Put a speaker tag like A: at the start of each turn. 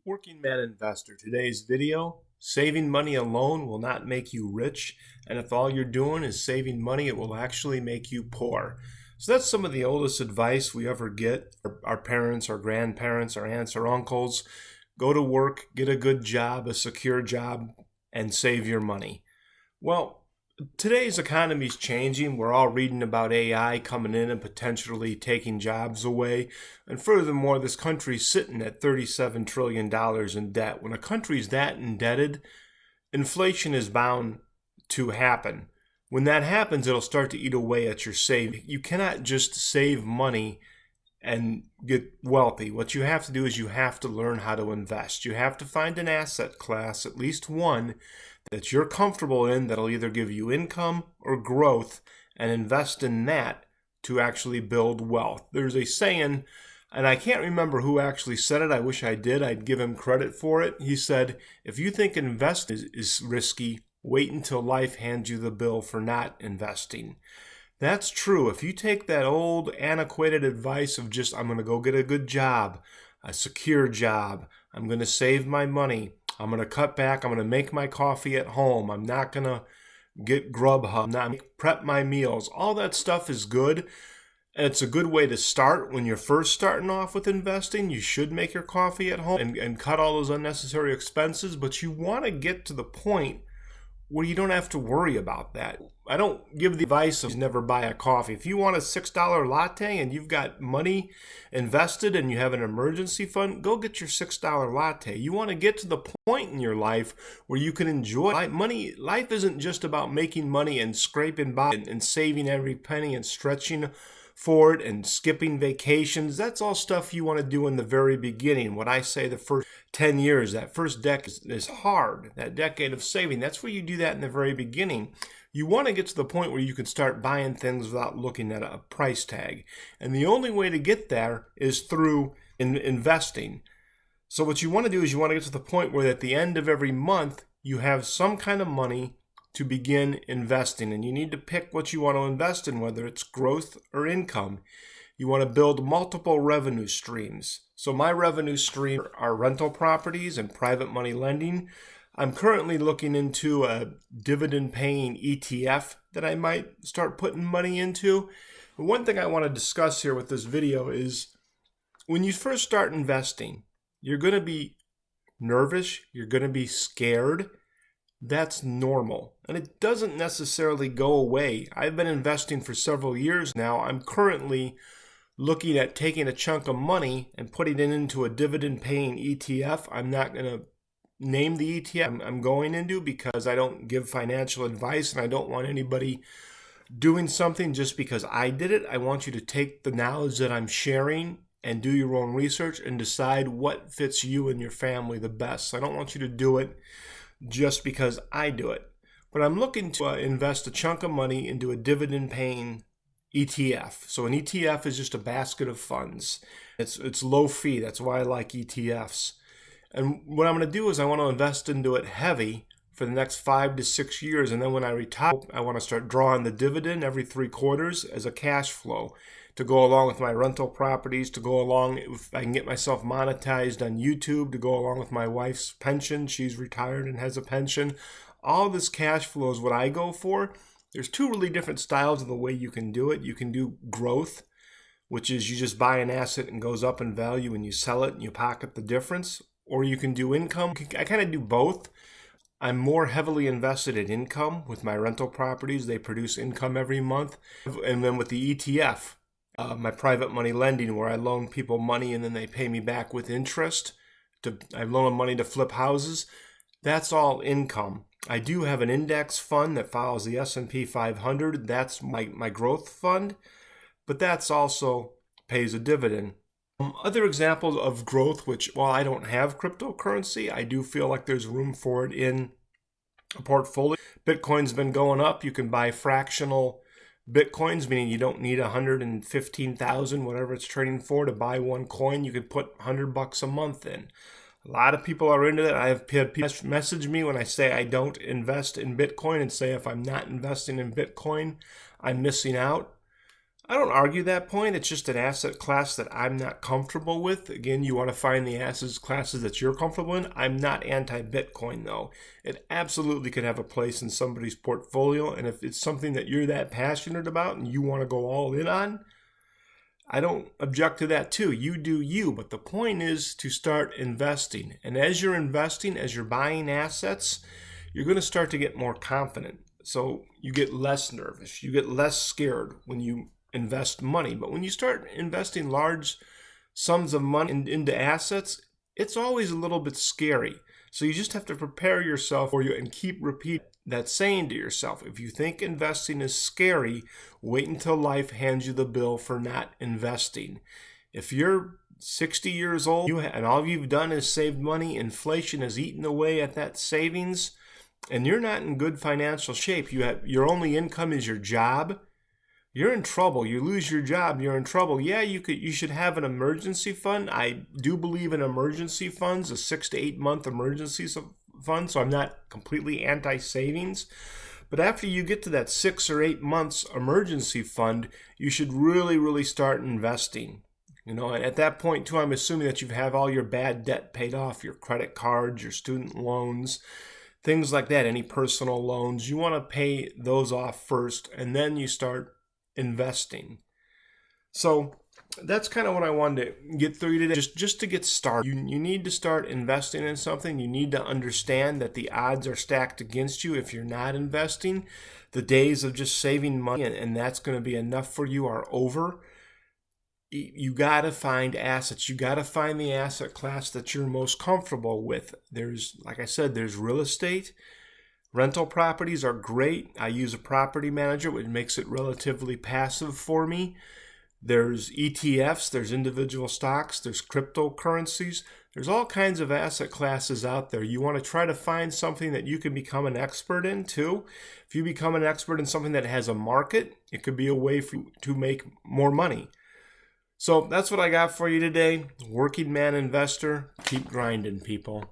A: Working Man Investor. Today's video: saving money alone will not make you rich, and if all you're doing is saving money, it will actually make you poor. So that's some of the oldest advice we ever get. Our parents, our grandparents, our aunts, our uncles: go to work, get a good job, a secure job, and save your money. Well, today's economy is changing. We're all reading about AI coming in and potentially taking jobs away. And furthermore, this country's sitting at $37 trillion in debt. When a country's that indebted, inflation is bound to happen. When that happens, it'll start to eat away at your savings. You cannot just save money and get wealthy. What you have to do is you have to learn how to invest. You have to find an asset class, at least one, that you're comfortable in that'll either give you income or growth, and invest in that to actually build wealth. There's a saying, and I can't remember who actually said it. I wish I did. I'd give him credit for it. He said, if you think investing is risky, wait until life hands you the bill for not investing. That's true. If you take that old antiquated advice of just, I'm going to go get a good job, a secure job, I'm going to save my money, I'm going to cut back, I'm going to make my coffee at home, I'm not going to get Grubhub, I'm not prep my meals. All that stuff is good. And it's a good way to start when you're first starting off with investing. You should make your coffee at home and cut all those unnecessary expenses, but you want to get to the point where you don't have to worry about that. I don't give the advice of never buy a coffee. If you want a $6 latte and you've got money invested and you have an emergency fund, go get your $6 latte. You want to get to the point in your life where you can enjoy money. Life isn't just about making money and scraping by and saving every penny and stretching for it and skipping vacations. That's all stuff you want to do in the very beginning. What I say, the first 10 years, that first decade is hard. That decade of saving, that's where you do that in the very beginning. You want to get to the point where you can start buying things without looking at a price tag. And the only way to get there is through investing. So what you want to do is you want to get to the point where at the end of every month, you have some kind of money to begin investing. And you need to pick what you want to invest in, whether it's growth or income. You want to build multiple revenue streams. So my revenue stream are rental properties and private money lending. I'm currently looking into a dividend-paying ETF that I might start putting money into. But one thing I want to discuss here with this video is when you first start investing, you're going to be nervous, you're going to be scared. That's normal, and it doesn't necessarily go away. I've been investing for several years now. I'm currently looking at taking a chunk of money and putting it into a dividend-paying ETF. I'm not going to name the ETF I'm going into because I don't give financial advice, and I don't want anybody doing something just because I did it. I want you to take the knowledge that I'm sharing and do your own research and decide what fits you and your family the best. I don't want you to do it just because I do it. But I'm looking to invest a chunk of money into a dividend-paying ETF. So an ETF is just a basket of funds. It's low fee. That's why I like ETFs. And what I'm going to do is I want to invest into it heavy for the next 5 to 6 years. And then when I retire, I want to start drawing the dividend every 3 quarters as a cash flow to go along with my rental properties, to go along if I can get myself monetized on YouTube, to go along with my wife's pension. She's retired and has a pension. All this cash flow is what I go for. There's 2 really different styles of the way you can do it. You can do growth, which is you just buy an asset and goes up in value and you sell it and you pocket the difference. Or you can do income. I kind of do both. I'm more heavily invested in income with my rental properties. They produce income every month. And then with the ETF, my private money lending, where I loan people money and then they pay me back with interest. I loan them money to flip houses. That's all income. I do have an index fund that follows the S&P 500. That's my growth fund, but that's also pays a dividend. Other examples of growth, which while I don't have cryptocurrency, I do feel like there's room for it in a portfolio. Bitcoin's been going up. You can buy fractional Bitcoins, meaning you don't need 115,000, whatever it's trading for, to buy one coin. You could put $100 a month in. A lot of people are into that. I have people message me when I say I don't invest in Bitcoin and say if I'm not investing in Bitcoin, I'm missing out. I don't argue that point. It's just an asset class that I'm not comfortable with. Again, you want to find the asset classes that you're comfortable in. I'm not anti-Bitcoin, though. It absolutely could have a place in somebody's portfolio. And if it's something that you're that passionate about and you want to go all in on, I don't object to that too. You do you. But the point is to start investing. And as you're investing, as you're buying assets, you're going to start to get more confident. So you get less nervous. You get less scared when you invest money. But when you start investing large sums of money into assets, it's always a little bit scary. So you just have to prepare yourself for you and keep repeating that saying to yourself. If you think investing is scary, wait until life hands you the bill for not investing. If you're 60 years old and all you've done is saved money, inflation has eaten away at that savings, and you're not in good financial shape, your only income is your job, you're in trouble. You lose your job, you're in trouble. Yeah, you should have an emergency fund. I do believe in emergency funds, a 6 to 8 month emergency fund, so I'm not completely anti-savings. But after you get to that 6 or 8 months emergency fund, you should really start investing. And at that point too, I'm assuming that you have all your bad debt paid off, your credit cards, your student loans, things like that, any personal loans. You want to pay those off first, and then you start investing. So that's kind of what I wanted to get through today. Just to get started, you need to start investing in something. You need to understand that the odds are stacked against you if you're not investing. The days of just saving money and that's going to be enough for you are over. You got to find assets. You got to find the asset class that you're most comfortable with. Like I said, there's real estate. Rental properties are great. I use a property manager, which makes it relatively passive for me. There's ETFs, there's individual stocks, there's cryptocurrencies. There's all kinds of asset classes out there. You want to try to find something that you can become an expert in too. If you become an expert in something that has a market, it could be a way for you to make more money. So that's what I got for you today. Working man investor, keep grinding, people.